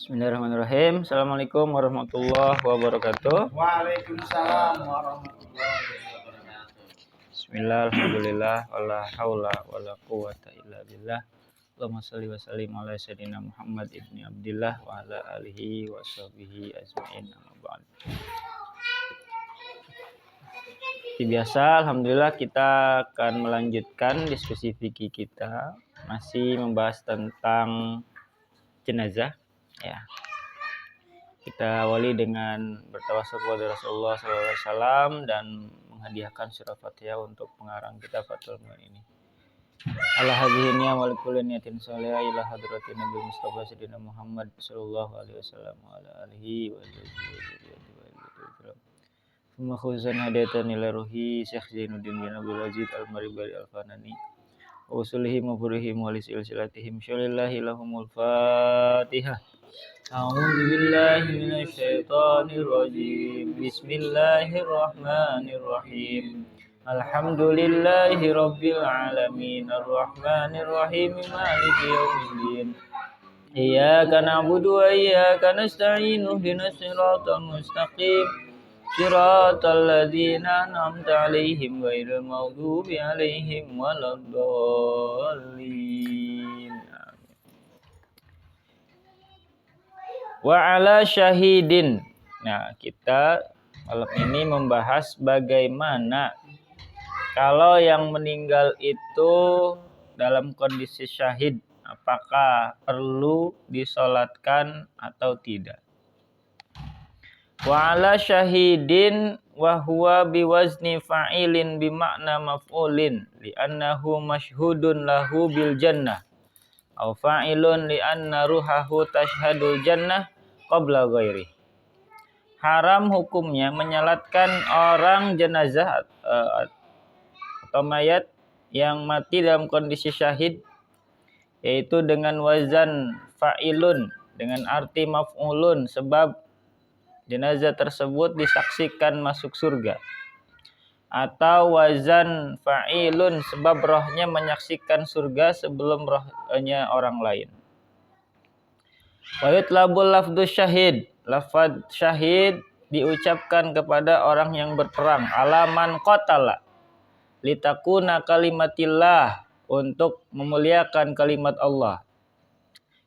Bismillahirrahmanirrahim. Assalamualaikum warahmatullahi wabarakatuh. Waalaikumsalam warahmatullahi wabarakatuh. Bismillah, alhamdulillah, wala haula wala quwata illa billah. Allahumma shalli wa sallim ala sayyidina Muhammad ibni Abdillah wa ala alihi wa sahbihi ajma'in. Amma ba'd. Seperti biasa, alhamdulillah kita akan melanjutkan diskusi fikih kita, masih membahas tentang jenazah. Ya, kita awali dengan bertawassul kepada Rasulullah SAW dan menghadiahkan surah Fatihah untuk pengarang kita Fathul Mu'in ini. Ala hadhihi ni'mal kulli niyatin salihah ila hadratin Nabi Mustafa Sayyidina Muhammad sallallahu alaihi wasallam wa ala alihi wa sahbihi wa Summa khuzan hadatan ila ruhi Syekh Zainuddin bin Abdul Aziz Al-Maribari Al-Fanani wa usulihim wa furihim wa lisilsilatihim syalillahi lahumul Fatihah. A'udzu billahi minasy syaithanir rajim. Bismillahirrahmanirrahim. Alhamdulillahi rabbil alamin arrahmanir rahim maliki yaumiddin. Iyyaka na'budu wa iyyaka nasta'in ihdinas siratal mustaqim. Siratal ladzina an'amta 'alaihim ghairil maghdubi 'alaihim waladdallin. Wa ala syahidin. Nah, kita malam ini membahas bagaimana kalau yang meninggal itu dalam kondisi syahid, apakah perlu disolatkan atau tidak. Wa ala syahidin wa huwa biwazni fa'ilin bimakna maf'ulin li'annahu mashhudun lahu bil jannah. Au fa'ilun li anna ruhahu tashhadul jannah qabla ghairi. Haram hukumnya menyalatkan orang jenazah atau mayat yang mati dalam kondisi syahid, yaitu dengan wazan fa'ilun dengan arti maf'ulun, sebab jenazah tersebut disaksikan masuk surga, atau wazan fa'ilun sebab rohnya menyaksikan surga sebelum rohnya orang lain. Wa yutlabul lafdhu syahid. Lafaz syahid diucapkan kepada orang yang berperang. Alaman qatala litakuna kalimatillah, untuk memuliakan kalimat Allah.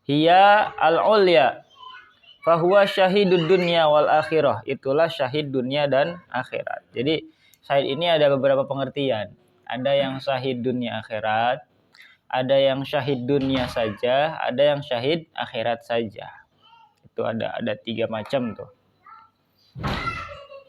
Hiya al-ulya fahuwa syahidud dunya wal akhirah. Itulah syahid dunia dan akhirat. Jadi syahid ini ada beberapa pengertian. Ada yang syahid dunia akhirat, ada yang syahid dunia saja, ada yang syahid akhirat saja. Itu ada 3 macam tuh.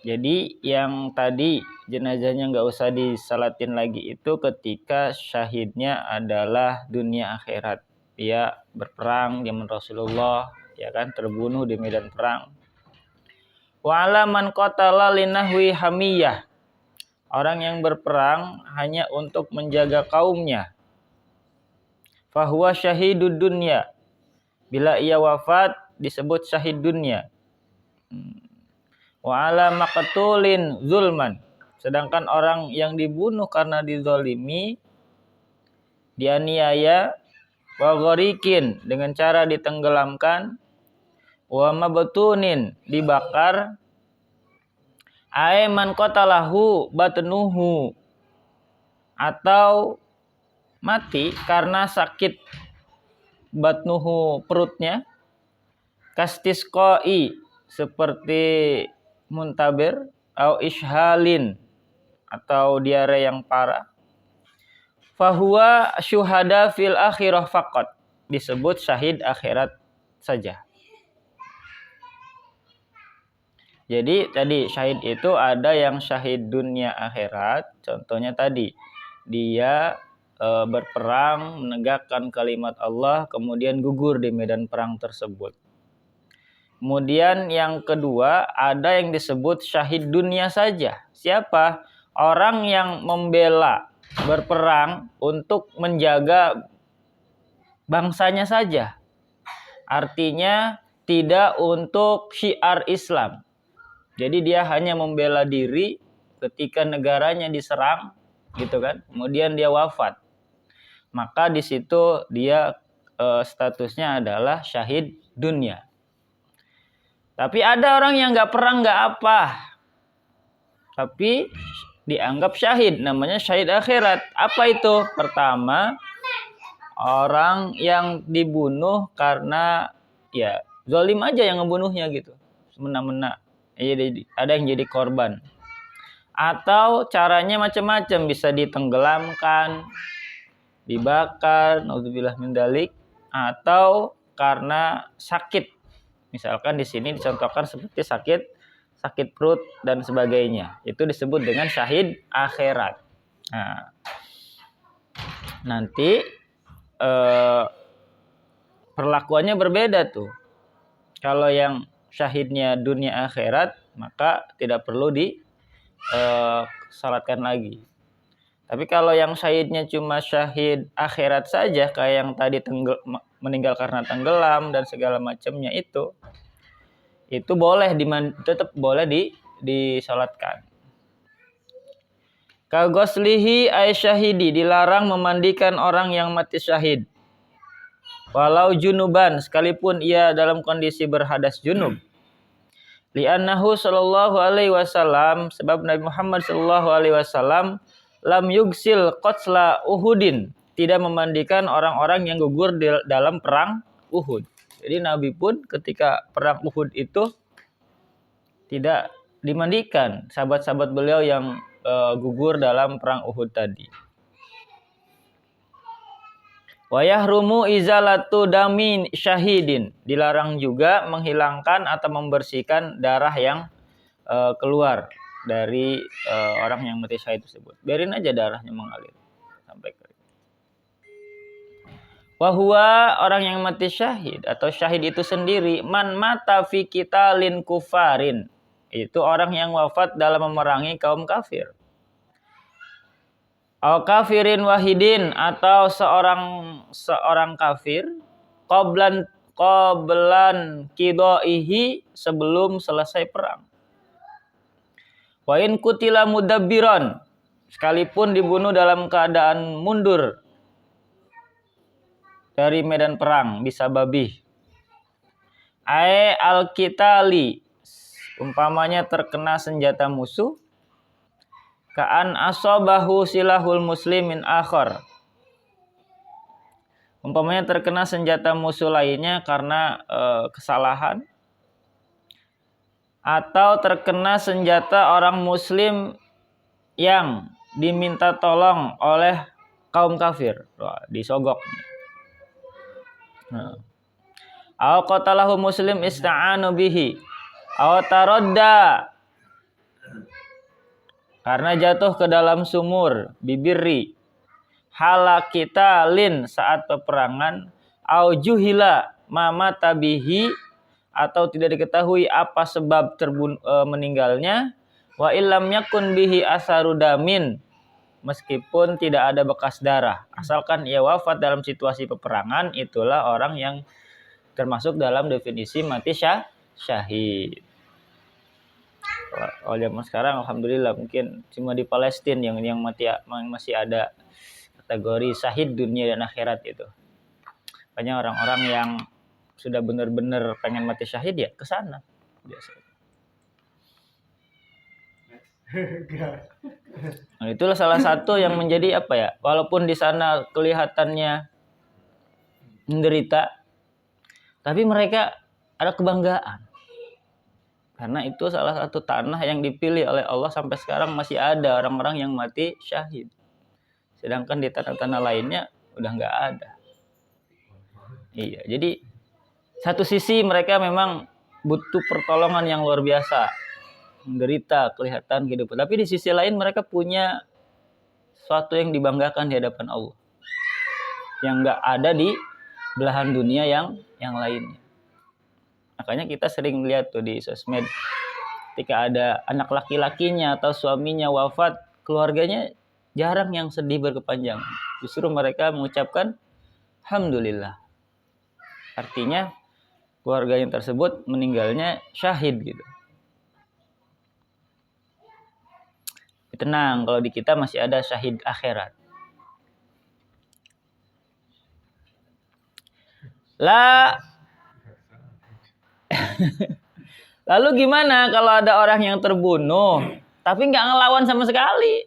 Jadi yang tadi jenazahnya nggak usah disalatin lagi itu ketika syahidnya adalah dunia akhirat. Dia berperang zaman Rasulullah, ya kan, terbunuh di medan perang. Wa ala man qatala linahwi hamiyah. Orang yang berperang hanya untuk menjaga kaumnya. Fahuwa syahidud dunya. Bila ia wafat disebut syahid dunia. Wa ala maqtulin zulman. Sedangkan orang yang dibunuh karena dizalimi, dianiaya, wa ghariqin dengan cara ditenggelamkan, wa mabtunin dibakar, man qatalahu batnuhu, atau mati karena sakit batnuhu perutnya, kastisqai seperti muntabir, au ishalin atau diare yang parah, fahuwa syuhada fil akhirah faqat, disebut syahid akhirat saja. Jadi tadi syahid itu ada yang syahid dunia akhirat, contohnya tadi dia berperang menegakkan kalimat Allah kemudian gugur di medan perang tersebut. Kemudian yang kedua ada yang disebut syahid dunia saja. Siapa? Orang yang membela berperang untuk menjaga bangsanya saja. Artinya tidak untuk syiar Islam. Jadi dia hanya membela diri ketika negaranya diserang, gitu kan. Kemudian dia wafat. Maka di situ dia statusnya adalah syahid dunia. Tapi ada orang yang nggak perang nggak apa, tapi dianggap syahid, namanya syahid akhirat. Apa itu? Pertama, orang yang dibunuh karena ya zalim aja yang ngebunuhnya gitu, semena-mena. Jadi ada yang jadi korban. Atau caranya macam-macam, bisa ditenggelamkan, dibakar, naudzubillah min dzalik, atau karena sakit. Misalkan di sini dicontohkan seperti sakit perut dan sebagainya. Itu disebut dengan syahid akhirat. Nah, nanti perlakuannya berbeda tuh. Kalau yang syahidnya dunia akhirat, maka tidak perlu disalatkan lagi. Tapi kalau yang syahidnya cuma syahid akhirat saja, kayak yang tadi meninggal karena tenggelam dan segala macamnya itu boleh tetap boleh disalatkan. Kagoslihi ay syahidi, dilarang memandikan orang yang mati syahid. Walau junuban, sekalipun ia dalam kondisi berhadas junub. Li'annahu sallallahu alaihi wasallam, sebab Nabi Muhammad sallallahu alaihi wasallam lam yugsil qatla Uhudin, tidak memandikan orang-orang yang gugur dalam perang Uhud. Jadi Nabi pun ketika perang Uhud itu tidak dimandikan sahabat-sahabat beliau yang gugur dalam perang Uhud tadi. Wa yahrumu izalatu damin syahidin, dilarang juga menghilangkan atau membersihkan darah yang keluar dari orang yang mati syahid tersebut. Biarin aja darahnya mengalir sampai kering. Wahwa, orang yang mati syahid atau syahid itu sendiri, man mata fi qitalin kufarin, itu orang yang wafat dalam memerangi kaum kafir. Al kafirin wahidin, atau seorang kafir qoblan qidaihi, sebelum selesai perang. Wa in kutila mudabbiran, sekalipun dibunuh dalam keadaan mundur dari medan perang, bisa babih. Ai al-qitali, umpamanya terkena senjata musuh. Ka'an asobahu silahul muslimin akhar, umpamanya terkena senjata musuh lainnya karena kesalahan, atau terkena senjata orang muslim yang diminta tolong oleh kaum kafir. Wah, disogok. Aw qatalahu muslim ista'anu bihi, aw taradda, karena jatuh ke dalam sumur, bibirri, halakita lin, saat peperangan, au juhila mama tabihi, atau tidak diketahui apa sebab meninggalnya, wa illam yakun bihi asarudamin, meskipun tidak ada bekas darah, asalkan ia wafat dalam situasi peperangan, itulah orang yang termasuk dalam definisi mati syahid. Kalau zaman sekarang alhamdulillah mungkin cuma di Palestina yang masih ada kategori syahid dunia dan akhirat itu. Banyak orang-orang yang sudah benar-benar pengen mati syahid ya ke sana biasa. Nah, itulah salah satu yang menjadi apa ya? Walaupun di sana kelihatannya menderita, tapi mereka ada kebanggaan. Karena itu salah satu tanah yang dipilih oleh Allah, sampai sekarang masih ada orang-orang yang mati syahid. Sedangkan di tanah-tanah lainnya udah nggak ada. Iya, jadi satu sisi mereka memang butuh pertolongan yang luar biasa, menderita, kelihatan kehidupan. Tapi di sisi lain mereka punya sesuatu yang dibanggakan di hadapan Allah, yang nggak ada di belahan dunia yang lainnya. Makanya kita sering lihat tuh di sosmed, ketika ada anak laki-lakinya atau suaminya wafat, keluarganya jarang yang sedih berkepanjangan. Justru mereka mengucapkan alhamdulillah. Artinya keluarga yang tersebut meninggalnya syahid gitu. Tenang, kalau di kita masih ada syahid akhirat. Lalu gimana kalau ada orang yang terbunuh tapi nggak ngelawan sama sekali,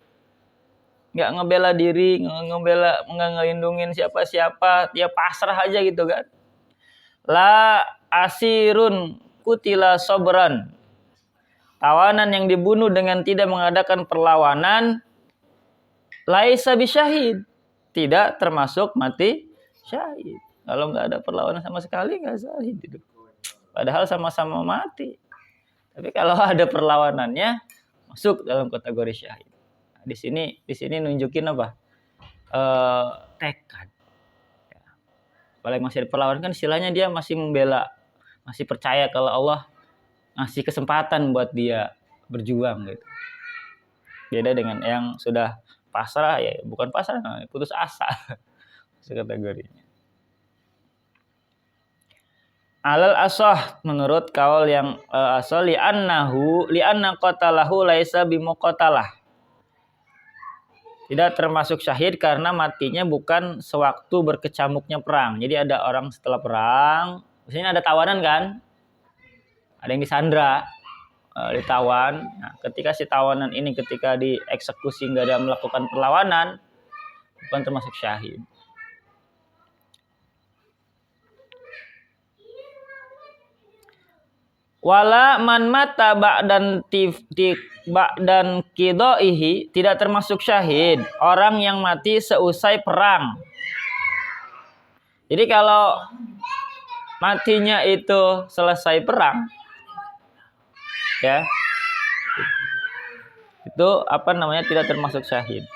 nggak ngebela diri, nggak ngelindungin siapa-siapa, dia pasrah aja gitu kan? La asirun kutila sobran, tawanan yang dibunuh dengan tidak mengadakan perlawanan, laisa bisyahid, tidak termasuk mati syahid. Kalau nggak ada perlawanan sama sekali nggak syahid itu. Padahal sama-sama mati. Tapi kalau ada perlawanannya masuk dalam kategori syahid. Nah, di sini nunjukin apa? Tekad. Ya. Apalagi masih ada perlawanan kan istilahnya dia masih membela, masih percaya kalau Allah ngasih kesempatan buat dia berjuang gitu. Beda dengan yang sudah pasrah, ya bukan pasrah, putus asa. Kategorinya. Alal asah, menurut kaul yang asal, li'anna qatalahu laisa bimuqatalah, tidak termasuk syahid karena matinya bukan sewaktu berkecamuknya perang. Jadi ada orang setelah perang, misalnya ada tawanan kan, ada yang disandra, ditawan. Nah, ketika si tawanan ini ketika dieksekusi nggak ada melakukan perlawanan, bukan termasuk syahid. Wala man mata ba'dan ba'dan qidaihi, tidak termasuk syahid orang yang mati seusai perang. Jadi kalau matinya itu selesai perang, ya, itu apa namanya, tidak termasuk syahid.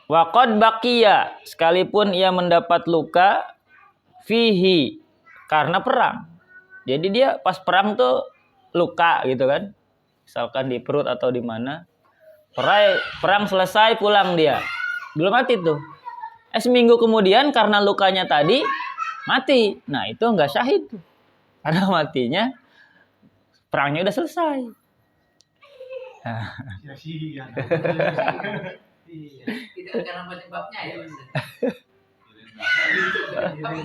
Wa qad baqiya, sekalipun ia mendapat luka fihi, karena perang. Jadi dia pas perang tuh luka gitu kan, misalkan di perut atau di mana. Perang selesai pulang dia belum mati tuh. Seminggu kemudian karena lukanya tadi mati. Nah itu nggak syahid tuh, karena matinya perangnya udah selesai. Tidak karena penyebabnya ya.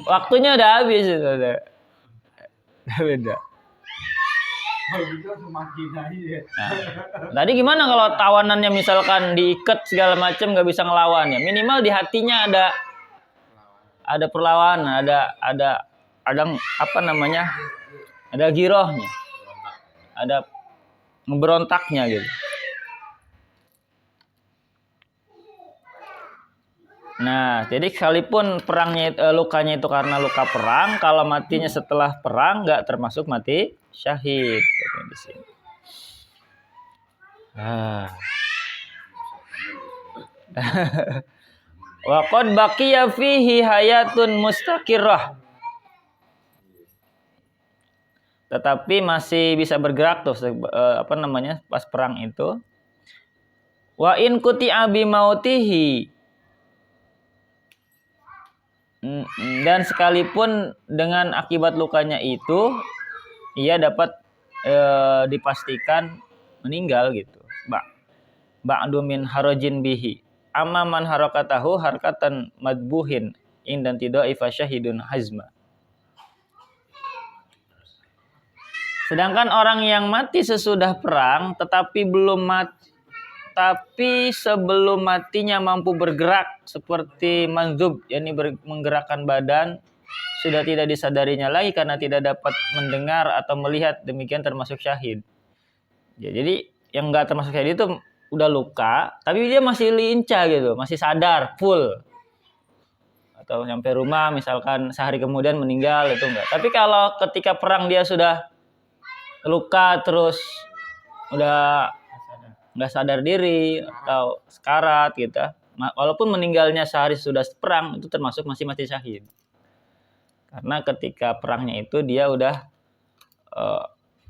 Waktunya udah habis itu, udah beda. Nah, tadi gimana kalau tawanannya misalkan diikat segala macam nggak bisa ngelawan, ya minimal di hatinya ada perlawanan, ada apa namanya, ada girohnya, ada ngeberontaknya gitu. Nah, jadi sekalipun perangnya lukanya itu karena luka perang, kalau matinya setelah perang nggak termasuk mati syahid di sini. Wa qad baqiya fihi hayatun mustaqirrah. Tetapi masih bisa bergerak tuh apa namanya pas perang itu. Wa in quti'a bi mautihi, dan sekalipun dengan akibat lukanya itu ia dapat dipastikan meninggal gitu. Ba'du min harajin bihi. Amma man harakatahu harkatan madbuhin indan tidai fa syahidun hazma. Sedangkan orang yang mati sesudah perang tapi sebelum matinya mampu bergerak seperti manzub, yakni menggerakkan badan, sudah tidak disadarinya lagi karena tidak dapat mendengar atau melihat, demikian termasuk syahid. Ya, jadi yang nggak termasuk syahid itu udah luka, tapi dia masih lincah gitu, masih sadar full. Atau sampai rumah misalkan sehari kemudian meninggal, itu enggak. Tapi kalau ketika perang dia sudah luka terus udah nggak sadar diri atau sekarat gitu, walaupun meninggalnya sehari sudah perang, itu termasuk masih mati syahid. Karena ketika perangnya itu dia udah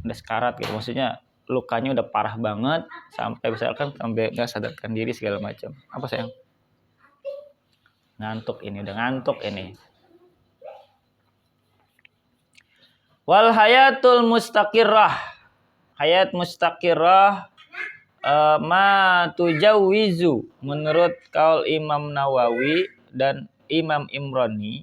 sekarat gitu, maksudnya lukanya udah parah banget sampai misalkan sampai nggak sadarkan diri segala macam. Apa sayang? Ngantuk ini, udah ngantuk ini. Wal hayatul mustaqirrah, hayat mustaqirrah ma tujawizu, menurut kaul Imam Nawawi dan Imam Imrani,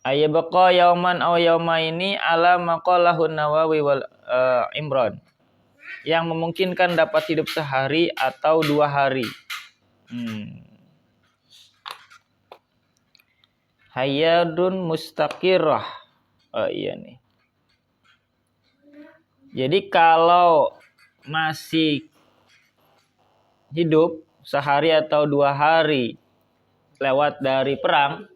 Ayabqa yauman aw yaumaini ala maqalahu Nawawi wal Imran. Yang memungkinkan dapat hidup sehari atau 2 hari. Hayadun mustaqirrah. Oh iya nih. Jadi kalau masih hidup sehari atau 2 hari lewat dari perang,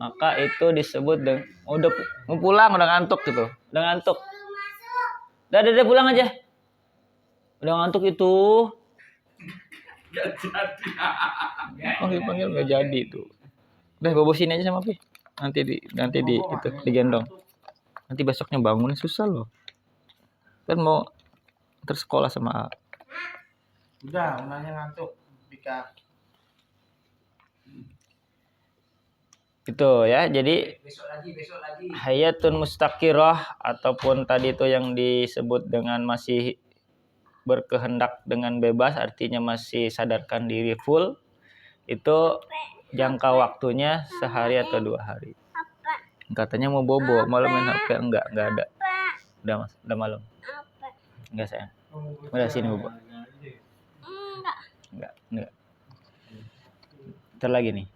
maka itu disebut udah mau pulang, udah ngantuk gitu. Udah ngantuk. Udah pulang aja. Udah ngantuk itu. Panggil nggak jadi tuh. Udah bobo sini aja sama Pi. Nanti di itu digendong. Nanti besoknya bangun susah loh. Kan mau tersekolah sama A. Udah, unangnya ngantuk. Pika. Itu ya, jadi Besok lagi. hayatun mustaqirah ataupun tadi itu yang disebut dengan masih berkehendak dengan bebas, artinya masih sadarkan diri full, itu jangka waktunya sehari atau 2 hari. Katanya mau bobo, malam main HP, enggak ada. Udah malam. Enggak sayang. Udah sini bobo. Enggak. Ntar lagi nih.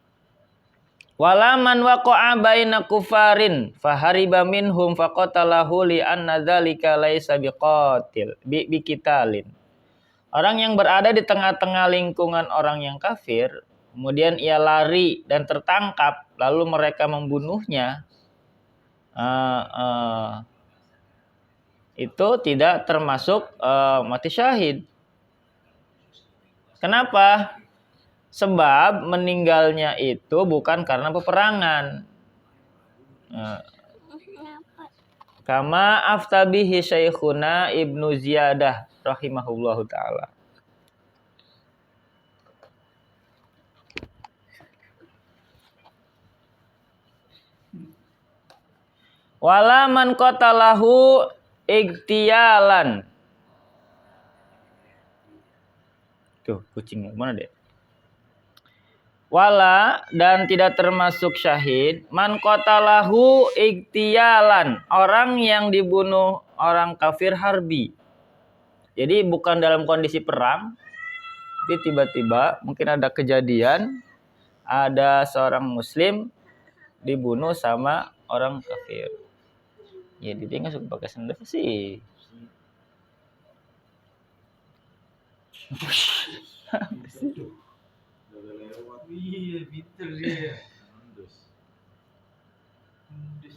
Walaman waqa'a baina kufarin fahariba minhum faqatalahu li anna dzalika laisa biqatil biqitalin. Orang yang berada di tengah-tengah lingkungan orang yang kafir, kemudian ia lari dan tertangkap, lalu mereka membunuhnya, itu tidak termasuk mati syahid. Kenapa? Sebab meninggalnya itu bukan karena peperangan. Kama aftabihi Syekhuna Ibnu Ziyadah rahimahullahu taala. Wala man qatalahu igtiyalan. Tuh, kucing mana deh? Wala dan tidak termasuk syahid man qatalahu igtiyalan, orang yang dibunuh orang kafir harbi. Jadi bukan dalam kondisi perang, tapi tiba-tiba mungkin ada kejadian ada seorang muslim dibunuh sama orang kafir. Ya dia nggak suka pakai sendal sih.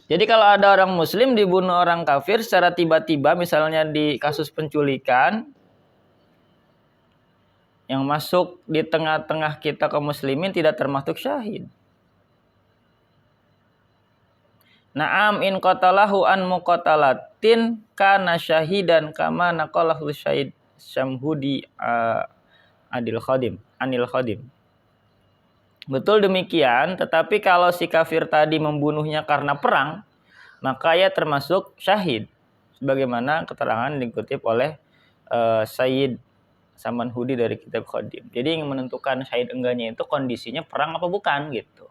Jadi kalau ada orang muslim dibunuh orang kafir secara tiba-tiba, misalnya di kasus penculikan, yang masuk di tengah-tengah kita kaum muslimin tidak termasuk syahid. Na'am in qatalahu an muqatalatin kana syahidan kama naqalahu syahid Syamhudi anil Khadim. Betul demikian, tetapi kalau si kafir tadi membunuhnya karena perang, maka ia termasuk syahid. Sebagaimana keterangan dikutip oleh Sayyid Samanhudi dari kitab Khadim. Jadi yang menentukan syahid enggaknya itu kondisinya perang apa bukan gitu.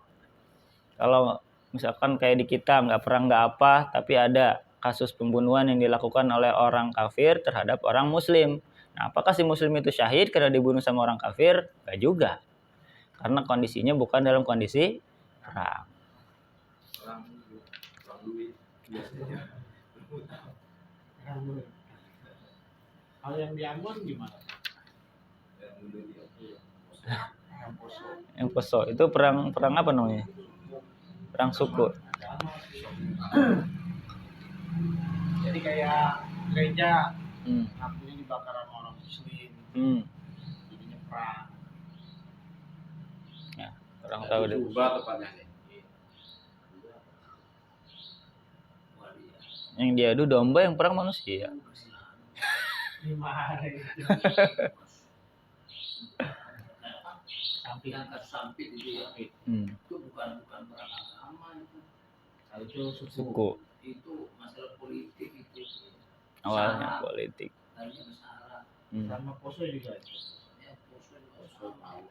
Kalau misalkan kayak di kita nggak perang nggak apa, tapi ada kasus pembunuhan yang dilakukan oleh orang kafir terhadap orang muslim. Nah, apakah si muslim itu syahid karena dibunuh sama orang kafir? Nggak juga. Karena kondisinya bukan dalam kondisi perang. Kalau yang di Ambon gimana? Yang Poso itu perang apa namanya? Perang suku. Jadi kayak gereja, apinya dibakar sama orang muslim, jadinya perang. Ya, orang tahu deh. Yang diadu domba, yang perang manusia. Gimana itu? Sampit itu ya. Itu bukan perang agama itu. Nah, itu Suku. Itu masalah politik itu. Awalnya politik. Tadinya besar. Sama Poso juga itu. Ya, Poso juga sama.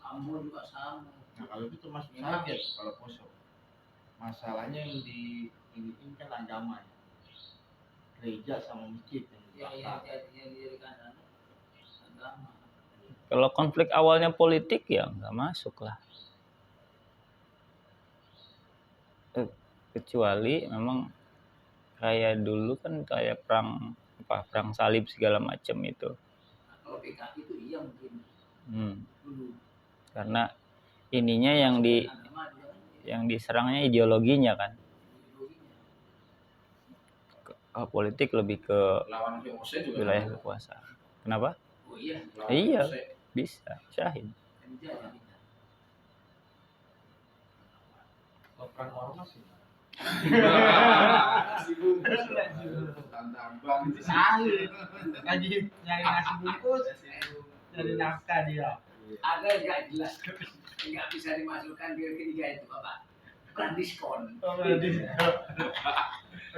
Ambon juga sama. Nah kalau itu masuk syahid kalau Poso. Masalahnya yang ini kan agama ya. Gereja sama masjid yang dijadikan agama. Kalau konflik awalnya politik ya nggak masuk lah. Kecuali memang kayak dulu kan kayak perang salib segala macam itu. Kalau PKI itu iya mungkin dulu. Karena ininya yang diserangnya ideologinya kan. Kalau politik lebih ke lawan VOC juga wilayah kekuasaan. Kenapa? Oh iya. Iya, bisa syahid. Kalau perang ormas sih. Tambang itu Sahid lagi nyari nasi bungkus, nyari nafkah dia. Ada yang nggak jelas, nggak bisa dimasukkan di ketiga itu Bapak. Perang diskon.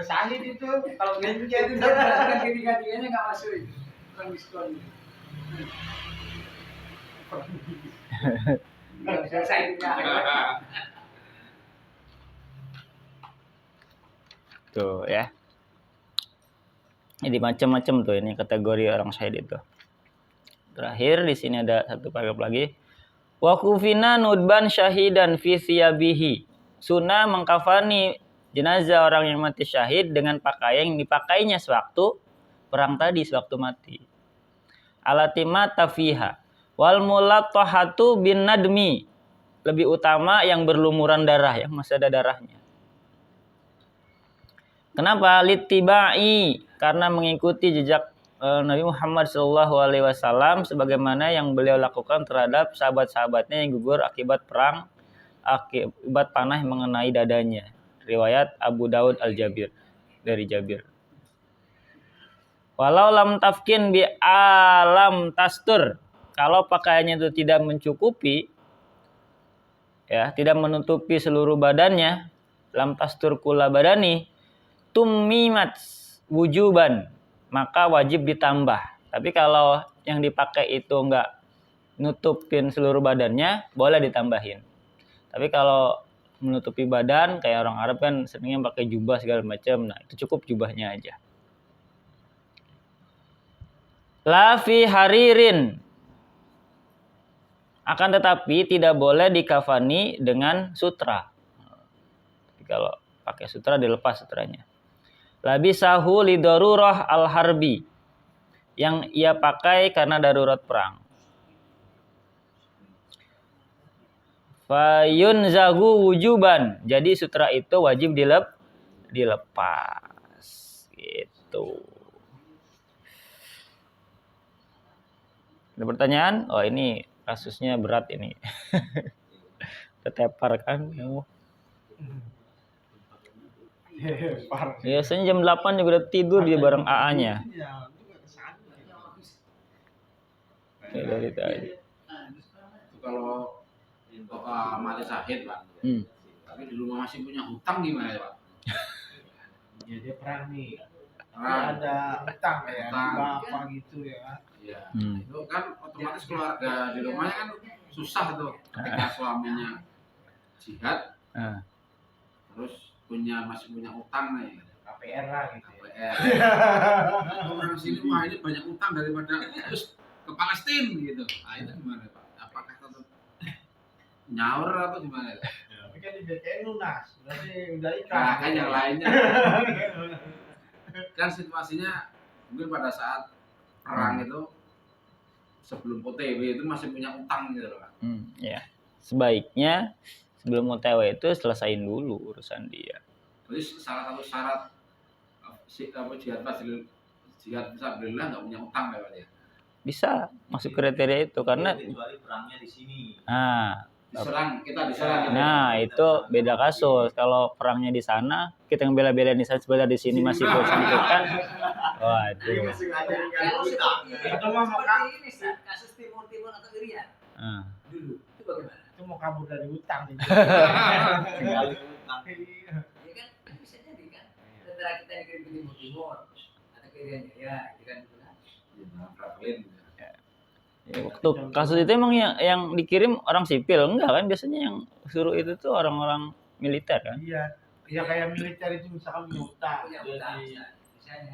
Sahid itu kalau genjer Jadi perang ketiga-tiganya nggak masuk itu. Perang diskon. Nggak bisa saya Tuh ya. Jadi macam-macam tuh ini kategori orang syahid itu. Terakhir di sini ada satu paragraf lagi. Wa kufina nudban syahidan fi thiyabihi. Sunnah mengkafani jenazah orang yang mati syahid dengan pakaian yang dipakainya sewaktu perang tadi, sewaktu mati. Alatima tafiha. Wal mulatahatu bin nadmi. Lebih utama yang berlumuran darah, yang masih ada darahnya. Kenapa? Littibai, karena mengikuti jejak Nabi Muhammad SAW sebagaimana yang beliau lakukan terhadap sahabat-sahabatnya yang gugur akibat perang, akibat panah yang mengenai dadanya. Riwayat Abu Daud Al-Jabir dari Jabir. Walau lam tafkin bi alam tastur, kalau pakaiannya itu tidak mencukupi, ya, tidak menutupi seluruh badannya, lam tastur kula badani, tummimat wujuban, maka wajib ditambah. Tapi kalau yang dipakai itu enggak nutupin seluruh badannya, boleh ditambahin. Tapi kalau menutupi badan, kayak orang Arab kan seringnya pakai jubah segala macam, nah itu cukup jubahnya aja. La fi haririn, akan tetapi tidak boleh dikafani dengan sutra. Jadi kalau pakai sutra dilepas sutranya. Labisahu lidorurah al-harbi, yang ia pakai karena darurat perang. Fayun zagu wujuban, jadi sutra itu wajib dilepas. Gitu. Ada pertanyaan? Oh ini kasusnya berat ini. Tertepar kan? Biasanya jam 8 juga udah tidur dia bareng AA-nya. Ya, dari tadi. Kalau mati syahid Pak, tapi di rumah masih punya hutang gimana ya Pak? Ya dia perang nih. Perang. Ada hutang ya, bapak gitu ya. Iya. Itu kan otomatis keluarga di rumahnya kan susah tuh ketika suaminya jihad, terus masih punya utang nih. KPR lah gitu. KPR. Orang sini wah ini banyak utang daripada terus ke Palestina gitu. Nah itu gimana Pak? Apakah tetap nyaur atau gimana? Tapi kan di BKN lunas, berarti udah ikhlas. Nah kan yang lainnya. Kan situasinya mungkin pada saat perang itu sebelum OTW itu masih punya utang gitu loh Pak. Ya. Sebaiknya sebelum OTW itu selesain dulu urusan dia. Jadi salah satu syarat jihad fisabilillah nggak punya utang ya Pak ya? Bisa masuk kriteria itu karena kecuali perangnya di sini. Kita diserang. Nah, itu beda kasus. Kalau perangnya di sana, kita yang bela-belain di sana sebenarnya di sini masih kan. Waduh. Atau mau ini kasus Timur atau Irian. Dulu itu bagaimana? Itu mau kabur dari hutang nih. Sekali hutang. Ya kan bisa jadi kan. Setelah kita dikirim ke Timur atau ke Irian ya, itu kan Ya, waktu kasus itu emang yang dikirim orang sipil enggak kan, biasanya yang suruh itu tuh orang-orang militer kan. Iya. Ya kayak militer itu misalkan buta. Punya Jadi utang, misalnya.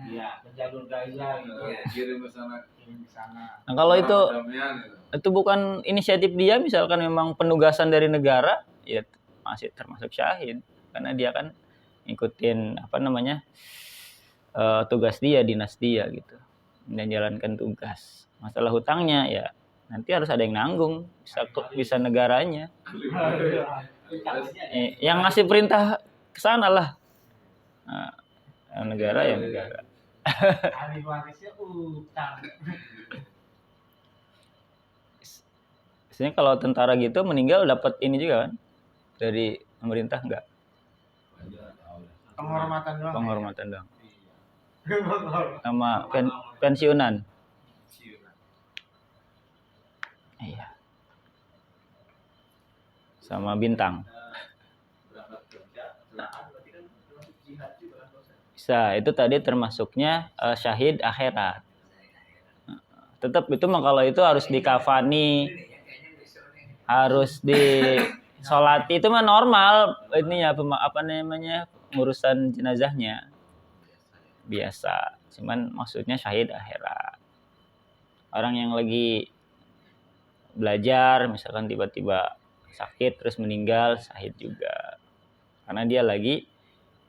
iya, ke jalur Gaza gitu. Iya. Kirim ke sana. Kirim ke sana. Nah, kalau itu Perdamaian, gitu. itu bukan inisiatif dia, misalkan memang penugasan dari negara, ya masih termasuk syahid karena dia kan ngikutin apa namanya tugas dia, dinas dia gitu, menjalankan tugas. Masalah hutangnya ya nanti harus ada yang nanggung, bisa negaranya. Yang ngasih perintah ke sana lah. Nah, negara ya negara. Ahli warisnya utang. Biasanya kalau tentara gitu meninggal dapat ini juga kan dari pemerintah enggak? Penghormatan doang. Penghormatan doang. Penghormatan. Sama pensiunan. Iya. Sama bintang. Bisa, itu tadi termasuknya syahid akhirat. Tetap itu mah kalau itu harus dikafani, harus disolati, itu mah normal ininya apa namanya urusan jenazahnya biasa. Cuman maksudnya syahid akhirat. Orang yang lagi belajar misalkan tiba-tiba sakit terus meninggal, syahid juga. Karena dia lagi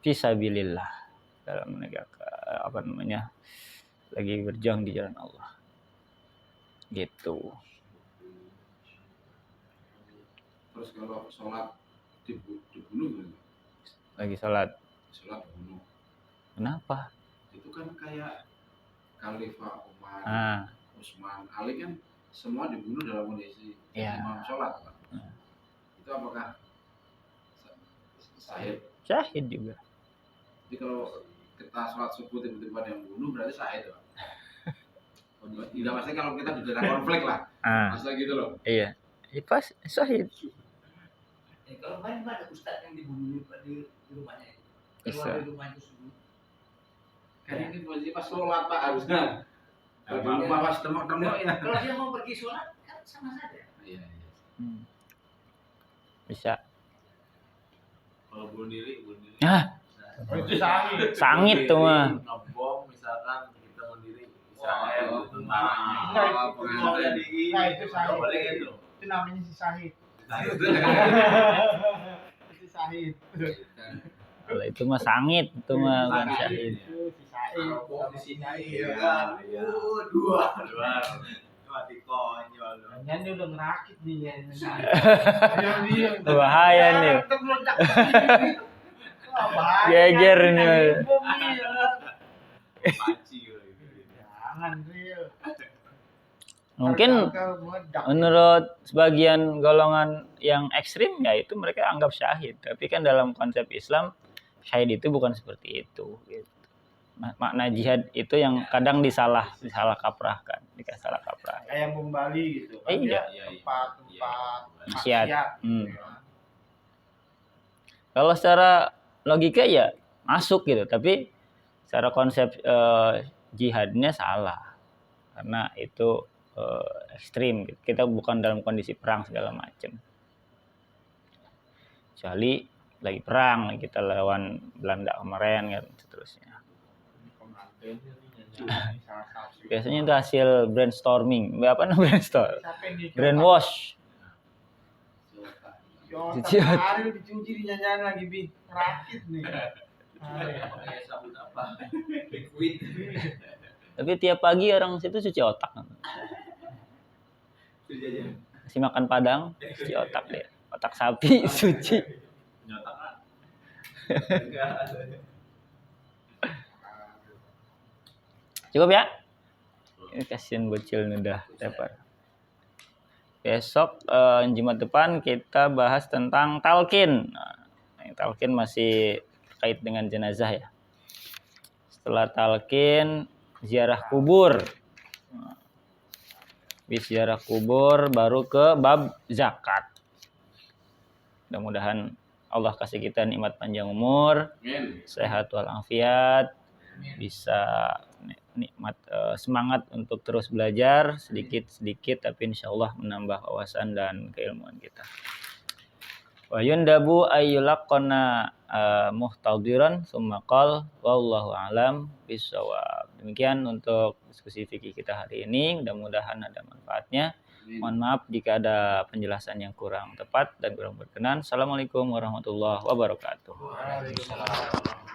fisabilillah dalam menegakkan apa namanya lagi berjuang di jalan Allah. Gitu. Terus kalau sholat dibunuh gitu. Lagi sholat Dibunuh. Kenapa? Itu kan kayak Khalifah Umar, Utsman, Ali kan semua dibunuh dalam kondisi imam sholat, Pak. Itu apakah syahid? Syahid juga. Jadi kalau kita sholat subuh tiba-tiba ada yang bunuh berarti syahid, Pak. Tidak, maksudnya kalau kita di daerah konflik lah, maksudnya gitu loh. Iya. Pas syahid. Kalau main ada ustadz yang dibunuh di rumahnya itu. Bisa. Keluar dari rumah itu subuh. Kan ini posisi pas sholat Pak harusnya. Kalau di rumah pas temu ya. Kalau dia mau pergi sholat kan sama saja. Iya. Bisa. Kalau bunuh diri. Itu sahih. Sangit tuh mah. Ngebom misalkan kita bunuh diri. Nah, itu sahih. Boleh gitu. Itu namanya si sahid. Itu sahid. Kalau itu mah sangit, itu mah bukan syahid. Itu si sahid. Di sini Iya. dua. Mati konyol. Jangan dia udah ngerakit nih ya. Bahaya nih. Gegernya. Panci Jangan real. Mungkin menurut sebagian golongan yang ekstrim ya itu mereka anggap syahid. Tapi kan dalam konsep Islam syahid itu bukan seperti itu. Gitu. Makna jihad itu yang kadang disalah kaprahkan, disalah kaprah. Kayak bom Bali gitu. Kan Iya. Tempat Maksiat. Gitu. Kalau secara logika ya masuk gitu, tapi secara konsep jihadnya salah. Karena itu ekstrim gitu. Kita bukan dalam kondisi perang segala macam. Kecuali lagi perang, kita lawan Belanda kemarin kan seterusnya. Biasanya itu hasil brainstorming. Apa namanya brainstorm? Brainwash. Hari dicuci dinyanyian lagi bi rakit nih. pakai sabun apa? Liquid. Tapi tiap pagi orang situ cuci otak. Kasih makan padang, cuci otak deh. Otak sapi suci. Nyotak. Cukup ya? Ini kasihan bocil udah tepar. Besok Jumat depan kita bahas tentang talqin. Nah, talqin masih terkait dengan jenazah ya. Setelah talqin ziarah kubur. Habis ziarah kubur baru ke bab zakat. Mudah-mudahan Allah kasih kita nikmat panjang umur, sehat walafiat, bisa nikmat semangat untuk terus belajar sedikit-sedikit tapi insyaallah menambah wawasan dan keilmuan kita. Wa yundabu ayyulaqana muhtadiran summa qal wallahu alam bisawab. Demikian untuk diskusi fikih kita hari ini, mudah-mudahan ada manfaatnya. Mohon maaf jika ada penjelasan yang kurang tepat dan kurang berkenan. Assalamualaikum warahmatullahi wabarakatuh. Waalaikumsalam.